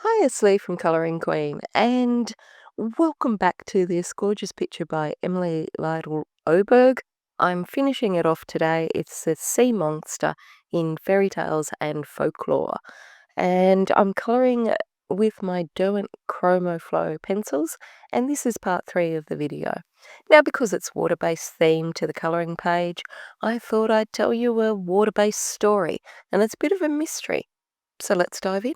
Hi, it's Lee from Colouring Queen, and welcome back to this gorgeous picture by Emilie Oberg. I'm finishing it off today. It's the sea monster in Fairy Tales and Folklore, and I'm colouring with my Derwent Chromo Flow pencils, and this is part 3 of the video. Now, because it's water-based theme to the colouring page, I thought I'd tell you a water-based story, and it's a bit of a mystery. So let's dive in.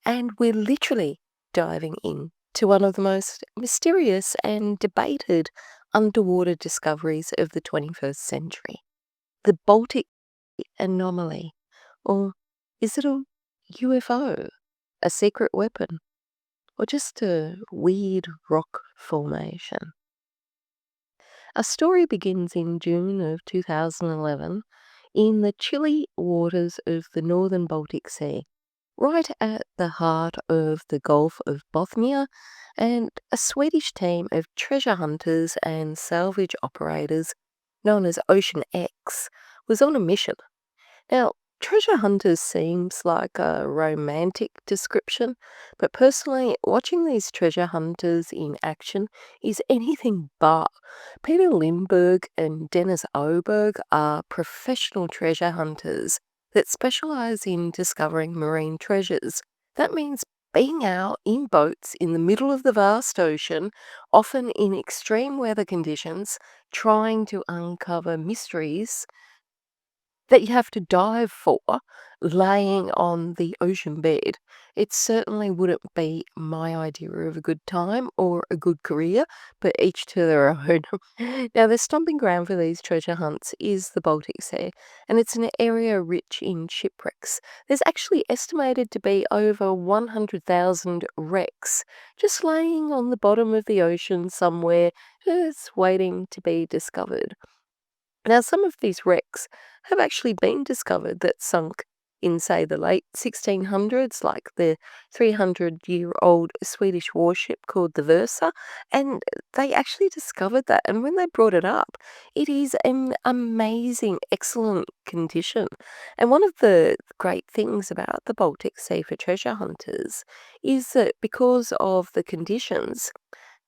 And we're literally diving in to one of the most mysterious and debated underwater discoveries of the 21st century, the Baltic anomaly. Or is it a UFO, a secret weapon, or just a weird rock formation? Our story begins in June of 2011 in the chilly waters of the northern Baltic Sea, right at the heart of the Gulf of Bothnia, and a Swedish team of treasure hunters and salvage operators known as Ocean X was on a mission. Now, treasure hunters seems like a romantic description, but personally, watching these treasure hunters in action is anything but. Peter Lindbergh and Dennis Oberg are professional treasure hunters that specialize in discovering marine treasures. That means being out in boats in the middle of the vast ocean, often in extreme weather conditions, trying to uncover mysteries that you have to dive for laying on the ocean bed. It certainly wouldn't be my idea of a good time or a good career, but each to their own. Now, the stomping ground for these treasure hunts is the Baltic Sea, and it's an area rich in shipwrecks. There's actually estimated to be over 100,000 wrecks just laying on the bottom of the ocean somewhere, just waiting to be discovered. Now, some of these wrecks have actually been discovered that sunk in, say, the late 1600s, like the 300-year-old Swedish warship called the Versa, and they actually discovered that. And when they brought it up, it is an amazing, excellent condition. And one of the great things about the Baltic Sea for treasure hunters is that because of the conditions,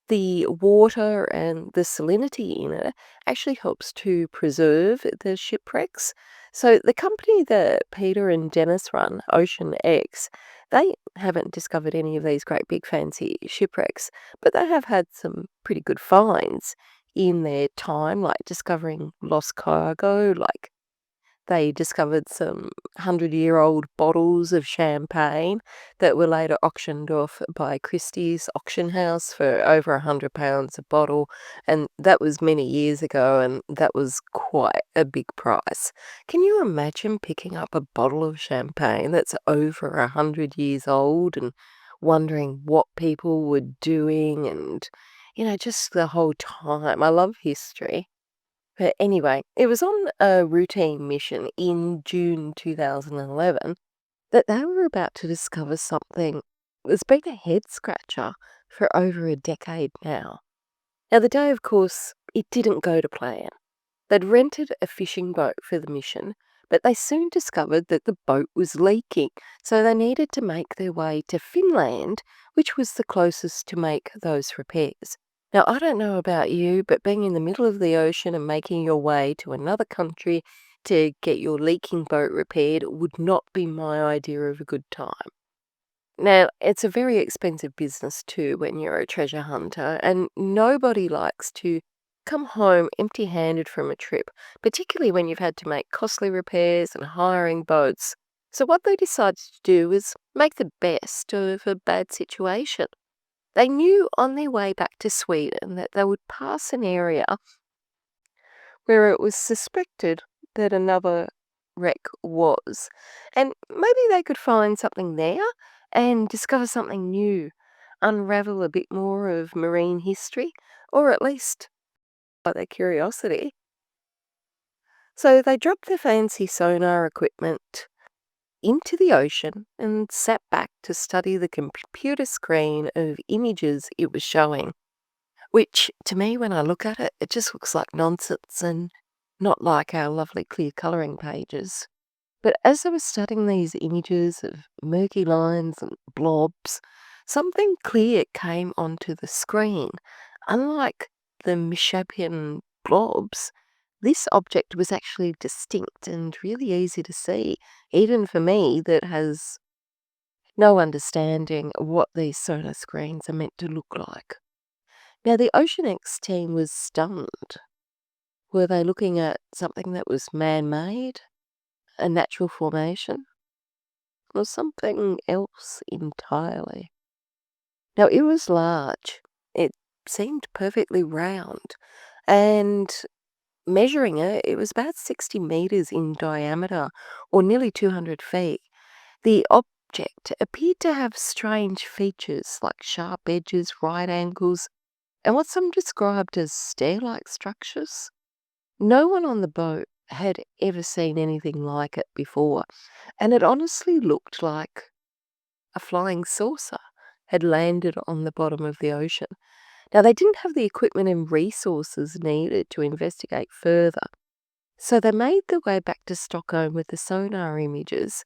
the water and the salinity in it actually helps to preserve the shipwrecks. So the company that Peter and Dennis run, Ocean X, they haven't discovered any of these great big fancy shipwrecks, but they have had some pretty good finds in their time, like discovering lost cargo, like they discovered some 100-year-old bottles of champagne that were later auctioned off by Christie's auction house for over £100 a bottle, and that was many years ago, and that was quite a big price. Can you imagine picking up a bottle of champagne that's over 100 years old and wondering what people were doing and, just the whole time? I love history. But anyway, it was on a routine mission in June 2011 that they were about to discover something that's been a head scratcher for over a decade now. Now, the day, of course, it didn't go to plan. They'd rented a fishing boat for the mission, but they soon discovered that the boat was leaking, so they needed to make their way to Finland, which was the closest to make those repairs. Now, I don't know about you, but being in the middle of the ocean and making your way to another country to get your leaking boat repaired would not be my idea of a good time. Now, it's a very expensive business too when you're a treasure hunter, and nobody likes to come home empty-handed from a trip, particularly when you've had to make costly repairs and hiring boats. So what they decided to do was make the best of a bad situation. They knew on their way back to Sweden that they would pass an area where it was suspected that another wreck was. And maybe they could find something there and discover something new, unravel a bit more of marine history, or at least by their curiosity. So they dropped their fancy sonar equipment into the ocean and sat back to study the computer screen of images it was showing. Which, to me, when I look at it, it just looks like nonsense and not like our lovely clear colouring pages. But as I was studying these images of murky lines and blobs, something clear came onto the screen. Unlike the misshapen blobs, this object was actually distinct and really easy to see, even for me that has no understanding of what these sonar screens are meant to look like. Now, the Ocean X team was stunned. Were they looking at something that was man made, a natural formation, or something else entirely? Now, it was large. It seemed perfectly round, and measuring it, it was about 60 meters in diameter, or nearly 200 feet. The object appeared to have strange features like sharp edges, right angles, and what some described as stair-like structures. No one on the boat had ever seen anything like it before, and it honestly looked like a flying saucer had landed on the bottom of the ocean. Now, they didn't have the equipment and resources needed to investigate further, so they made their way back to Stockholm with the sonar images,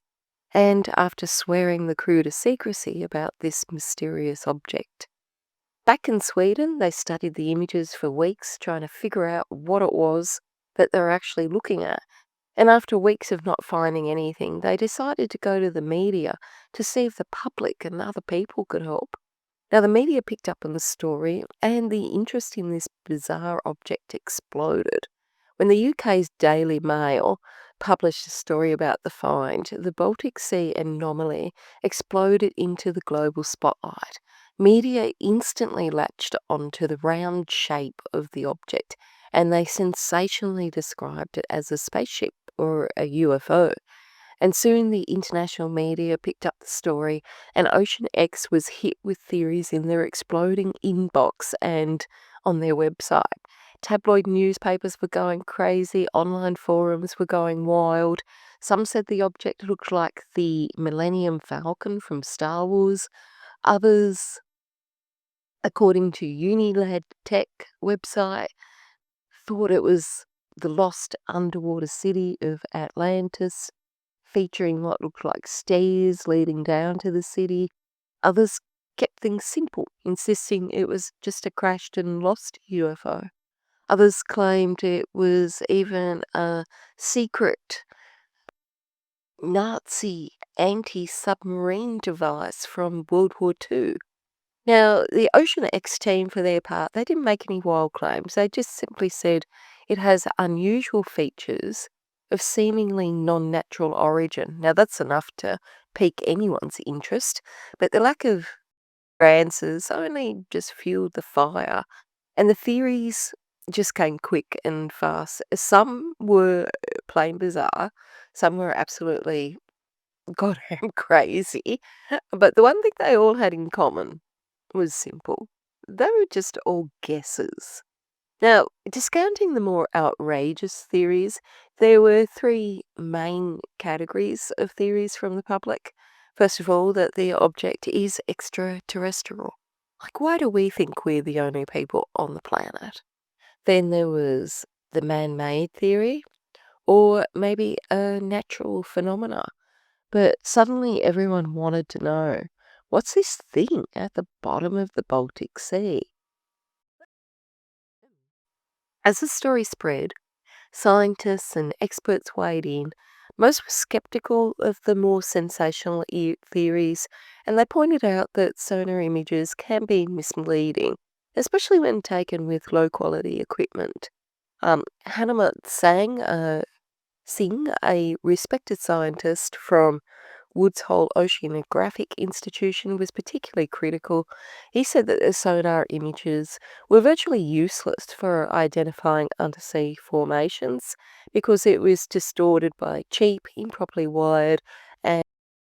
and after swearing the crew to secrecy about this mysterious object. Back in Sweden, they studied the images for weeks, trying to figure out what it was that they were actually looking at. And after weeks of not finding anything, they decided to go to the media to see if the public and other people could help. Now, the media picked up on the story, and the interest in this bizarre object exploded. When the UK's Daily Mail published a story about the find, the Baltic Sea anomaly exploded into the global spotlight. Media instantly latched onto the round shape of the object, and they sensationally described it as a spaceship or a UFO. And soon the international media picked up the story, and Ocean X was hit with theories in their exploding inbox and on their website. Tabloid newspapers were going crazy, online forums were going wild. Some said the object looked like the Millennium Falcon from Star Wars. Others, according to Unilad Tech website, thought it was the lost underwater city of Atlantis, featuring what looked like stairs leading down to the city. Others kept things simple, insisting it was just a crashed and lost UFO. Others claimed it was even a secret Nazi anti-submarine device from World War II. Now, the Ocean X team, for their part, they didn't make any wild claims. They just simply said it has unusual features of seemingly non-natural origin. Now, that's enough to pique anyone's interest, but the lack of answers only just fueled the fire, and the theories just came quick and fast. Some were plain bizarre, some were absolutely goddamn crazy, but the one thing they all had in common was simple. They were just all guesses. Now, discounting the more outrageous theories, there were three main categories of theories from the public. First of all, that the object is extraterrestrial. Like, why do we think we're the only people on the planet? Then there was the man-made theory, or maybe a natural phenomena. But suddenly everyone wanted to know, what's this thing at the bottom of the Baltic Sea? As the story spread, scientists and experts weighed in. Most were skeptical of the more sensational theories, and they pointed out that sonar images can be misleading, especially when taken with low quality equipment. Hanamat Singh, a respected scientist from Woods Hole Oceanographic Institution, was particularly critical. He said that the sonar images were virtually useless for identifying undersea formations because it was distorted by cheap, improperly wired, and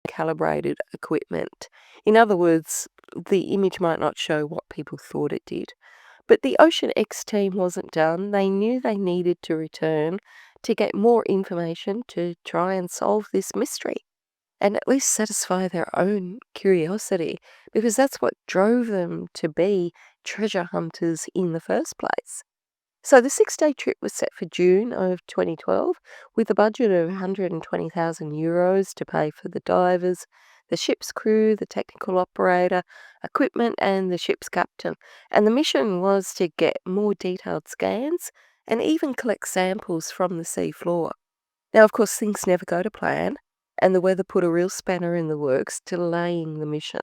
calibrated equipment. In other words, the image might not show what people thought it did. But the Ocean X team wasn't done. They knew they needed to return to get more information to try and solve this mystery and at least satisfy their own curiosity, because that's what drove them to be treasure hunters in the first place. So the 6-day trip was set for June of 2012 with a budget of €120,000 to pay for the divers, the ship's crew, the technical operator, equipment, and the ship's captain. And the mission was to get more detailed scans and even collect samples from the sea floor. Now, of course, things never go to plan, and the weather put a real spanner in the works, delaying the mission.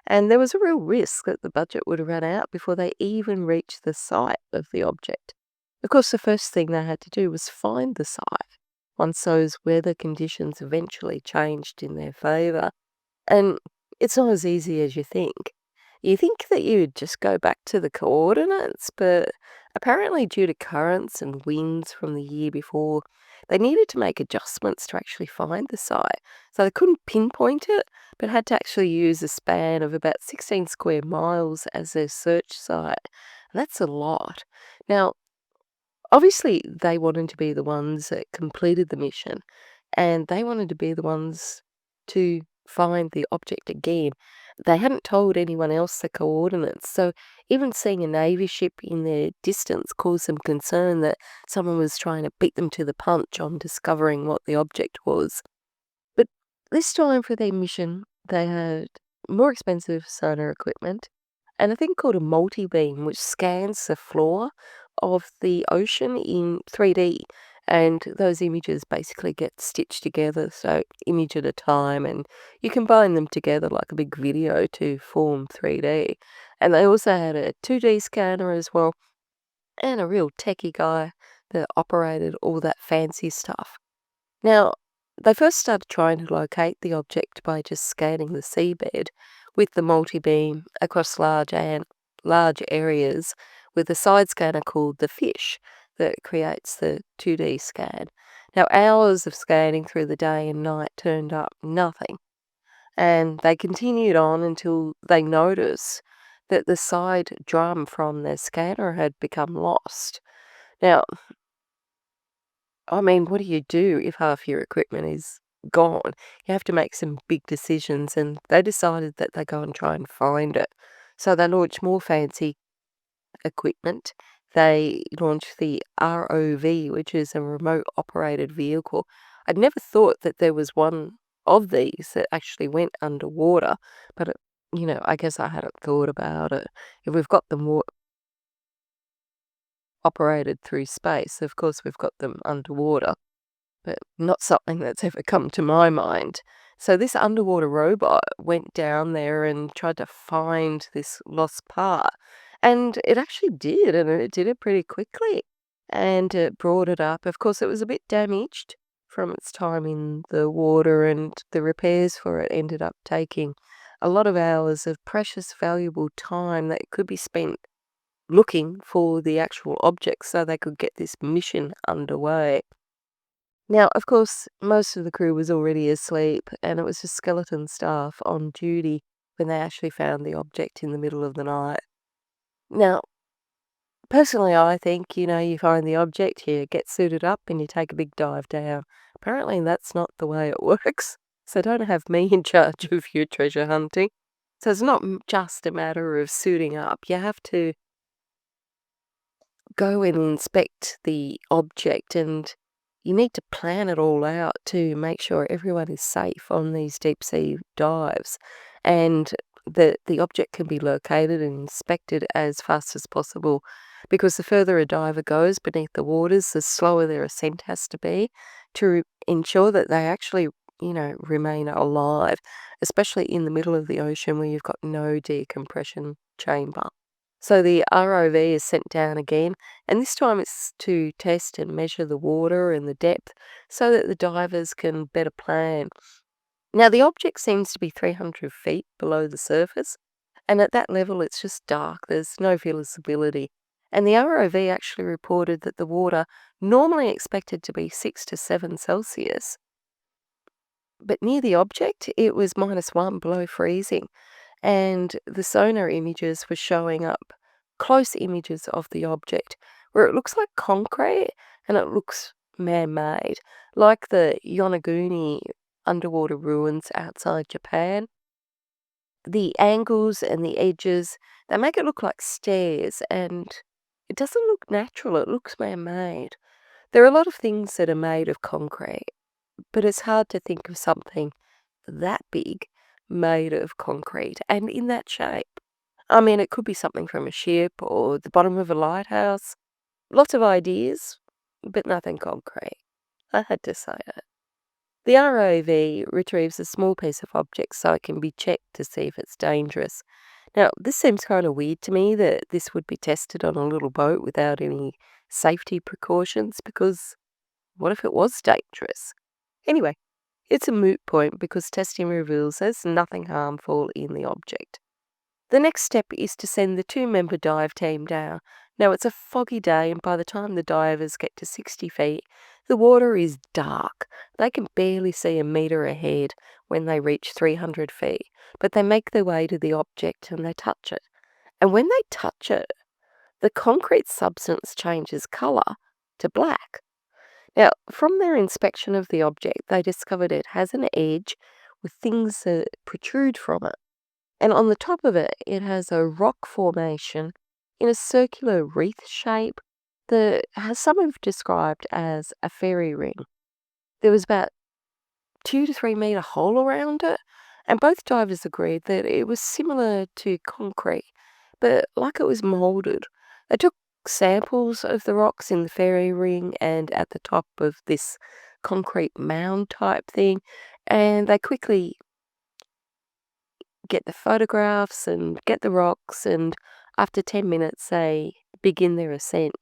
And there was a real risk that the budget would run out before they even reached the site of the object. Of course, the first thing they had to do was find the site once those weather conditions eventually changed in their favour. And it's not as easy as you think. You think that you'd just go back to the coordinates, but apparently, due to currents and winds from the year before, they needed to make adjustments to actually find the site. So they couldn't pinpoint it, but had to actually use a span of about 16 square miles as their search site. That's a lot. Now, obviously, they wanted to be the ones that completed the mission, and they wanted to be the ones to find the object again. They hadn't told anyone else the coordinates, so even seeing a Navy ship in their distance caused them concern that someone was trying to beat them to the punch on discovering what the object was. But this time for their mission, they had more expensive sonar equipment and a thing called a multi-beam, which scans the floor of the ocean in 3D. And those images basically get stitched together, so image at a time, and you combine them together like a big video to form 3D. And they also had a 2D scanner as well, and a real techie guy that operated all that fancy stuff. Now, they first started trying to locate the object by just scanning the seabed with the multi-beam across large areas with a side scanner called the fish that creates the 2D scan. Now, hours of scanning through the day and night turned up nothing, and they continued on until they noticed that the side drum from their scanner had become lost. Now, I mean, what do you do if half your equipment is gone? You have to make some big decisions, and they decided that they go and try and find it. So they launched more fancy equipment. They launched the ROV, which is a remote operated vehicle. I'd never thought that there was one of these that actually went underwater, but I guess I hadn't thought about it. If we've got them operated through space, of course we've got them underwater, but not something that's ever come to my mind. So this underwater robot went down there and tried to find this lost part. And it actually did, and it did it pretty quickly. And it brought it up. Of course, it was a bit damaged from its time in the water, and the repairs for it ended up taking a lot of hours of precious, valuable time that could be spent looking for the actual object so they could get this mission underway. Now, of course, most of the crew was already asleep, and it was just skeleton staff on duty when they actually found the object in the middle of the night. Now, personally, I think, you find the object, you get suited up, and you take a big dive down. Apparently, that's not the way it works, so don't have me in charge of your treasure hunting. So it's not just a matter of suiting up. You have to go and inspect the object, and you need to plan it all out to make sure everyone is safe on these deep sea dives, and the object can be located and inspected as fast as possible, because the further a diver goes beneath the waters, the slower their ascent has to be to ensure that they actually remain alive, especially in the middle of the ocean where you've got no decompression chamber. So the ROV is sent down again, and this time it's to test and measure the water and the depth so that the divers can better plan. Now, the object seems to be 300 feet below the surface, and at that level it's just dark, there's no visibility. And the ROV actually reported that the water, normally expected to be 6 to 7 Celsius, but near the object it was -1 below freezing. And the sonar images were showing up close images of the object where it looks like concrete and it looks man-made, like the Yonaguni underwater ruins outside Japan. The angles and the edges, they make it look like stairs, and it doesn't look natural, it looks man-made. There are a lot of things that are made of concrete, but it's hard to think of something that big made of concrete and in that shape. I mean, it could be something from a ship or the bottom of a lighthouse. Lots of ideas, but nothing concrete. I had to say it. The ROV retrieves a small piece of object so it can be checked to see if it's dangerous. Now, this seems kind of weird to me that this would be tested on a little boat without any safety precautions, because what if it was dangerous? Anyway, it's a moot point because testing reveals there's nothing harmful in the object. The next step is to send the two-member dive team down. Now, it's a foggy day, and by the time the divers get to 60 feet, the water is dark. They can barely see a metre ahead when they reach 300 feet, but they make their way to the object and they touch it. And when they touch it, the concrete substance changes colour to black. Now, from their inspection of the object, they discovered it has an edge with things that protrude from it. And on the top of it, it has a rock formation in a circular wreath shape that some have described as a fairy ring. There was about 2 to 3 metre hole around it, and both divers agreed that it was similar to concrete, but like it was moulded. They took samples of the rocks in the fairy ring and at the top of this concrete mound type thing, and they quickly get the photographs and get the rocks, and after 10 minutes they begin their ascent.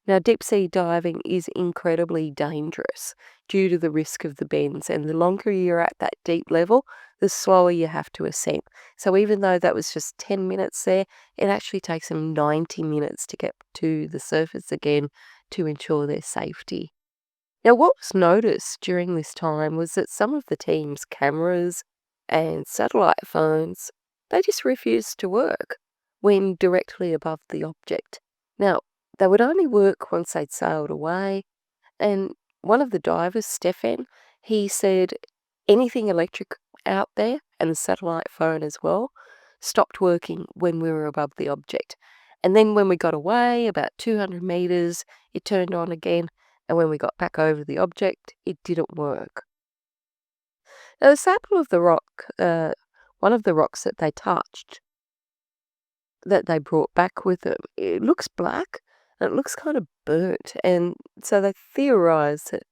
Now, deep sea diving is incredibly dangerous due to the risk of the bends, and the longer you're at that deep level, the slower you have to ascend. So even though that was just 10 minutes there, it actually takes them 90 minutes to get to the surface again to ensure their safety. Now, what was noticed during this time was that some of the team's cameras and satellite phones, they just refused to work when directly above the object. Now, they would only work once they'd sailed away, and one of the divers, Stefan, he said anything electric out there, and the satellite phone as well, stopped working when we were above the object. And then when we got away, about 200 metres, it turned on again, and when we got back over the object, it didn't work. Now, the sample of the rock, one of the rocks that they touched, that they brought back with them, it looks black and it looks kind of burnt. And so they theorised that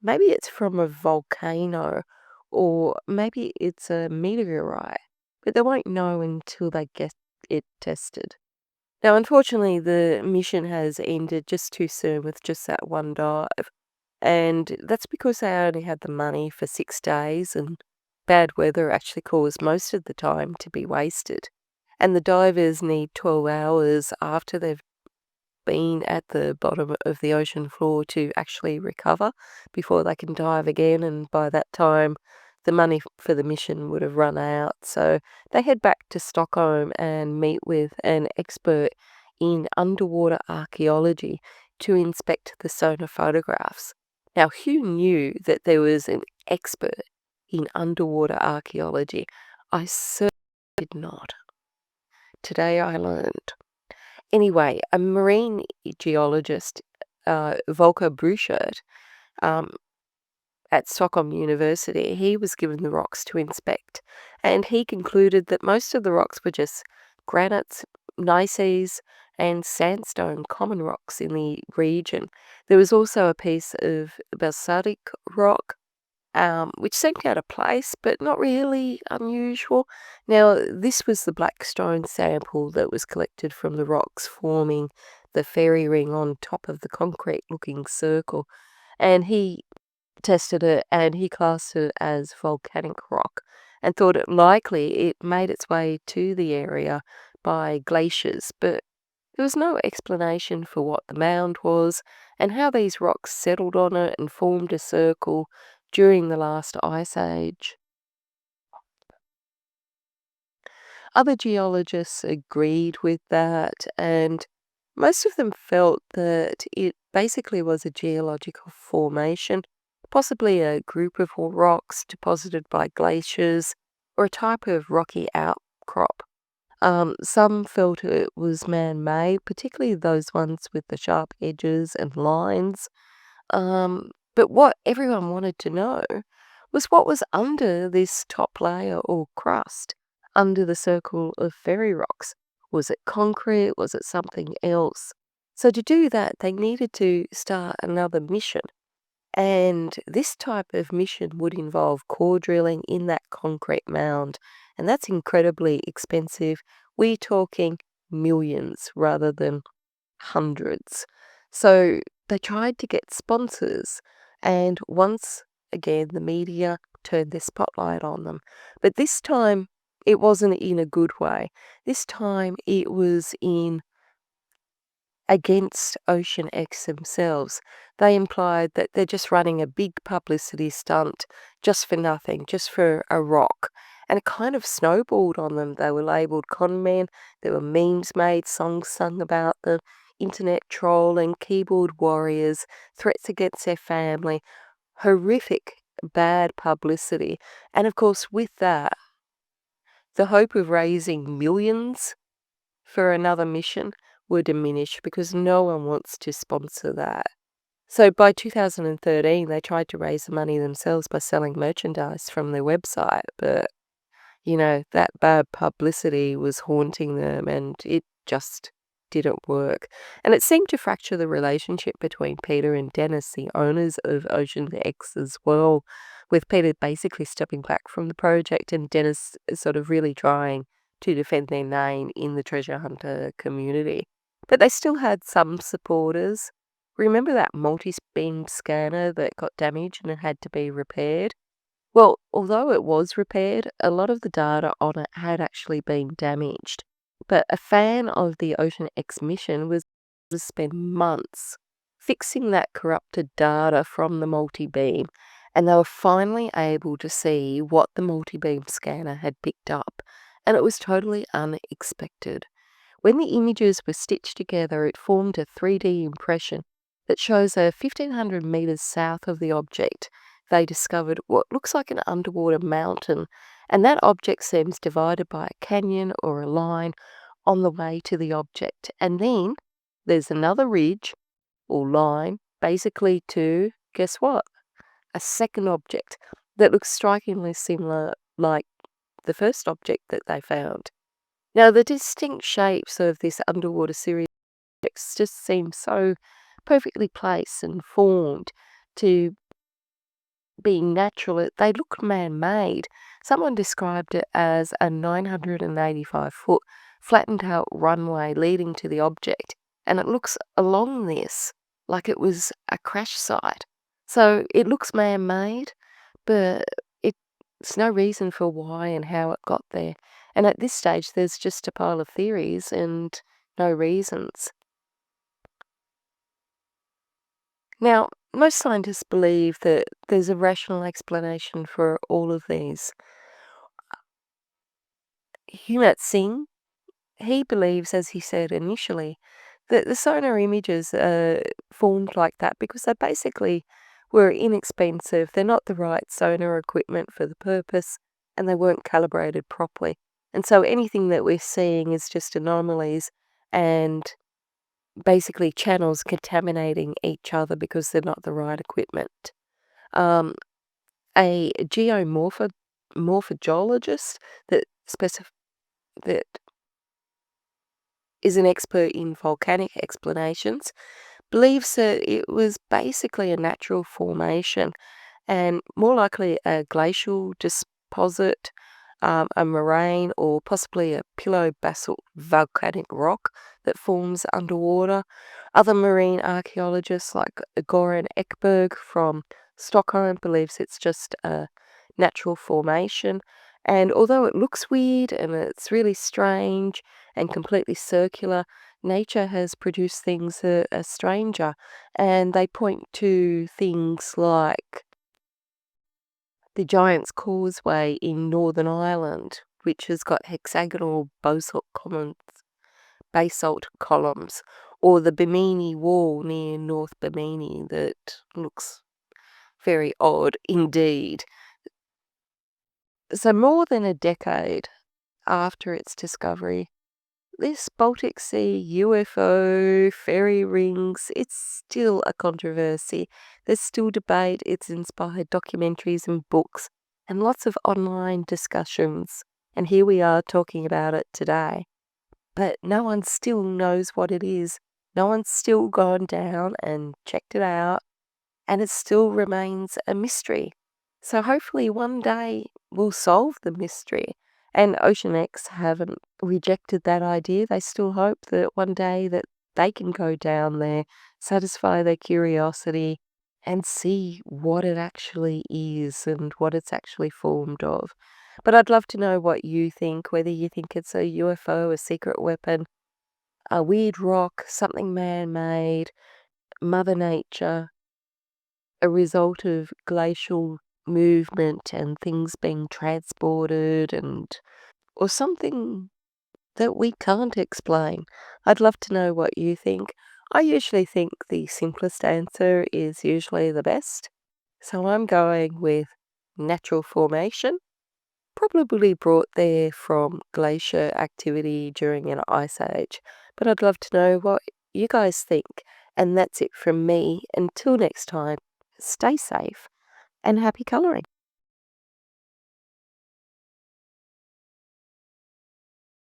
maybe it's from a volcano or maybe it's a meteorite, but they won't know until they get it tested. Now, unfortunately, the mission has ended just too soon with just that one dive. And that's because they only had the money for 6 days, and bad weather actually caused most of the time to be wasted. And the divers need 12 hours after they've been at the bottom of the ocean floor to actually recover before they can dive again. And by that time, the money for the mission would have run out. So they head back to Stockholm and meet with an expert in underwater archaeology to inspect the sonar photographs. Now, who knew that there was an expert in underwater archaeology? I certainly did not. Today I learned. Anyway, a marine geologist, Volker Bruchert, at Stockholm University, he was given the rocks to inspect, and he concluded that most of the rocks were just granites, gneisses, and sandstone common rocks in the region. There was also a piece of basaltic rock, which seemed out of place, but not really unusual. Now, this was the black stone sample that was collected from the rocks forming the fairy ring on top of the concrete-looking circle, and he tested it and he classed it as volcanic rock and thought it likely it made its way to the area by glaciers, but there was no explanation for what the mound was and how these rocks settled on it and formed a circle during the last ice age. Other geologists agreed with that, and most of them felt that it basically was a geological formation, possibly a group of rocks deposited by glaciers or a type of rocky outcrop. Some felt it was man-made, particularly those ones with the sharp edges and lines. But what everyone wanted to know was what was under this top layer or crust, under the circle of fairy rocks. Was it concrete? Was it something else? So to do that, they needed to start another mission. And this type of mission would involve core drilling in that concrete mound. And that's incredibly expensive. We're talking millions rather than hundreds. So they tried to get sponsors, and once again, the media turned their spotlight on them. But this time, it wasn't in a good way. This time, it was in against Ocean X themselves. They implied that they're just running a big publicity stunt just for nothing, just for a rock. And it kind of snowballed on them. They were labelled con men, there were memes made, songs sung about them, internet trolling, keyboard warriors, threats against their family, horrific bad publicity. And of course, with that, the hope of raising millions for another mission were diminished because no one wants to sponsor that. So by 2013, they tried to raise the money themselves by selling merchandise from their website, but that bad publicity was haunting them and it just didn't work. And it seemed to fracture the relationship between Peter and Dennis, the owners of Ocean X as well, with Peter basically stepping back from the project and Dennis sort of really trying to defend their name in the treasure hunter community. But they still had some supporters. Remember that multi-beam scanner that got damaged and it had to be repaired? Well, although it was repaired, a lot of the data on it had actually been damaged. But a fan of the Ocean X mission was to spend months fixing that corrupted data from the multi-beam, and they were finally able to see what the multi-beam scanner had picked up, and it was totally unexpected. When the images were stitched together, it formed a 3D impression that shows 1,500 meters south of the object. They discovered what looks like an underwater mountain, and that object seems divided by a canyon or a line on the way to the object. And then there's another ridge or line, basically to, guess what? A second object that looks strikingly similar, like the first object that they found. Now, the distinct shapes of this underwater series of objects just seem so perfectly placed and formed to being natural. They look man-made. Someone described it as a 985-foot flattened out runway leading to the object, and it looks along this like it was a crash site. So it looks man-made, but it's no reason for why and how it got there. And at this stage, there's just a pile of theories and no reasons. Now, most scientists believe that there's a rational explanation for all of these. Humat Singh, he believes, as he said initially, that the sonar images are formed like that because they basically were inexpensive. They're not the right sonar equipment for the purpose, and they weren't calibrated properly. And so anything that we're seeing is just anomalies and basically channels contaminating each other because they're not the right equipment. A geomorphologist that that is an expert in volcanic explanations believes that it was basically a natural formation and more likely a glacial deposit, a moraine, or possibly a pillow basalt volcanic rock that forms underwater. Other marine archaeologists like Goran Ekberg from Stockholm believes it's just a natural formation. And although it looks weird and it's really strange and completely circular, nature has produced things that are stranger. And they point to things like the Giant's Causeway in Northern Ireland, which has got hexagonal basalt columns, or the Bimini Wall near North Bimini that looks very odd indeed. So more than a decade after its discovery. This Baltic Sea UFO, fairy rings, it's still a controversy. There's still debate. It's inspired documentaries and books and lots of online discussions. And here we are talking about it today. But no one still knows what it is. No one's still gone down and checked it out, and it still remains a mystery. So hopefully one day we'll solve the mystery. And Ocean X haven't rejected that idea. They still hope that one day that they can go down there, satisfy their curiosity, and see what it actually is and what it's actually formed of. But I'd love to know what you think, whether you think it's a UFO, a secret weapon, a weird rock, something man-made, Mother Nature, a result of glacial movement and things being transported, and or something that we can't explain. I'd love to know what you think. I usually think the simplest answer is usually the best. So I'm going with natural formation, probably brought there from glacier activity during an ice age. But I'd love to know what you guys think. And that's it from me. Until next time, stay safe and happy colouring.